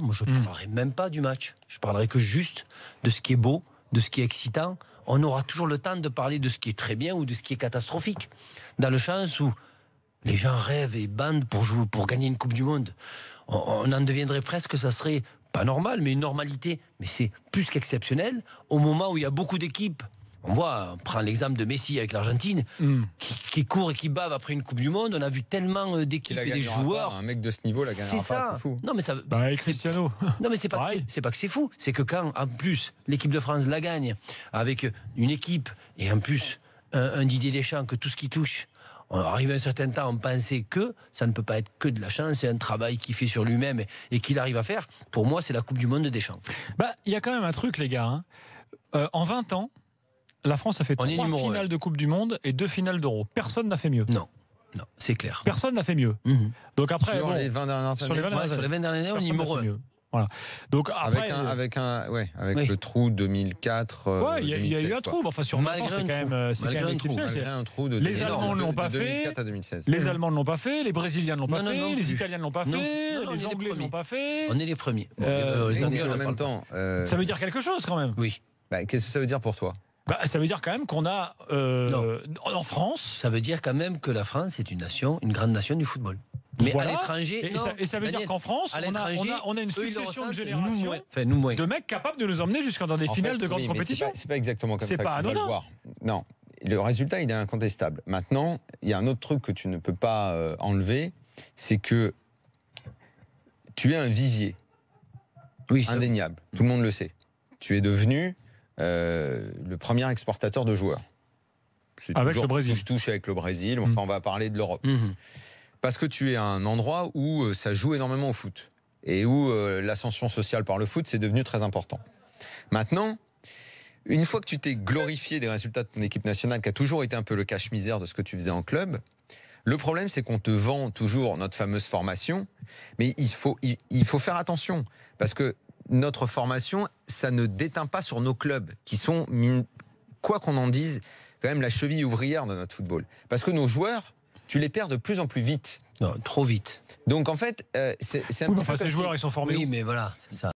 moi je ne parlerai même pas du match. Je parlerai que juste de ce qui est beau, de ce qui est excitant. On aura toujours le temps de parler de ce qui est très bien ou de ce qui est catastrophique. Dans le sens où les gens rêvent et bandent pour gagner une Coupe du Monde. On en deviendrait presque, ça serait pas normal, mais une normalité. Mais c'est plus qu'exceptionnel au moment où il y a beaucoup d'équipes. On prend l'exemple de Messi avec l'Argentine, qui court et qui bave après une Coupe du Monde. On a vu tellement d'équipes et des joueurs. Pas, un mec de ce niveau la gagnera pas, c'est fou. Non, mais ça, avec Cristiano. Non, mais c'est pas que c'est fou. C'est que quand, en plus, l'équipe de France la gagne avec une équipe et en plus un Didier Deschamps, que tout ce qui touche, on arrive à un certain temps, on pensait que ça ne peut pas être que de la chance, c'est un travail qu'il fait sur lui-même et qu'il arrive à faire. Pour moi, c'est la Coupe du Monde de Deschamps. Il y a quand même un truc, les gars. En 20 ans, la France a fait 3 finales de Coupe du Monde et 2 finales d'Euro. Personne n'a fait mieux. Non, c'est clair. Personne n'a fait mieux. Donc après, sur les 20 dernières années. Sur les 20 dernières années, on est numéro 1. Voilà. Donc après, avec le trou 2004. Il y a eu un trou. Enfin, sur malgré c'est quand même exceptionnel. Malgré un trou de les Allemands ne l'ont pas fait. 2004 à 2016. Les Allemands ne l'ont pas fait. Les Brésiliens ne l'ont pas fait. Les Italiens ne l'ont pas fait. Les Anglais ne l'ont pas fait. On est les premiers. Les Anglais en même temps. Ça veut dire quelque chose quand même. Oui. Qu'est-ce que ça veut dire pour toi? Ça veut dire quand même qu'on a en France. Ça veut dire quand même que la France est une grande nation du football. Mais à l'étranger, et ça veut dire qu'en France, on a une succession de générations de mecs capables de nous emmener dans des finales de grandes compétitions. C'est pas exactement comme ça que tu dois le voir. Non, le résultat il est incontestable. Maintenant, il y a un autre truc que tu ne peux pas enlever, c'est que tu es un vivier, indéniable. Tout le monde le sait. Tu es devenu le premier exportateur de joueurs. Avec le Brésil. Je touche avec le Brésil. Enfin, on va parler de l'Europe. Parce que tu es à un endroit où ça joue énormément au foot et où l'ascension sociale par le foot, c'est devenu très important. Maintenant, une fois que tu t'es glorifié des résultats de ton équipe nationale, qui a toujours été un peu le cache-misère de ce que tu faisais en club, le problème, c'est qu'on te vend toujours notre fameuse formation, mais il faut faire attention, parce que notre formation, ça ne déteint pas sur nos clubs, qui sont, quoi qu'on en dise, quand même la cheville ouvrière de notre football. Parce que nos joueurs, tu les perds de plus en plus vite. Non, trop vite. Donc en fait, c'est un petit peu ces joueurs, ils sont formés. Oui, mais voilà, c'est ça.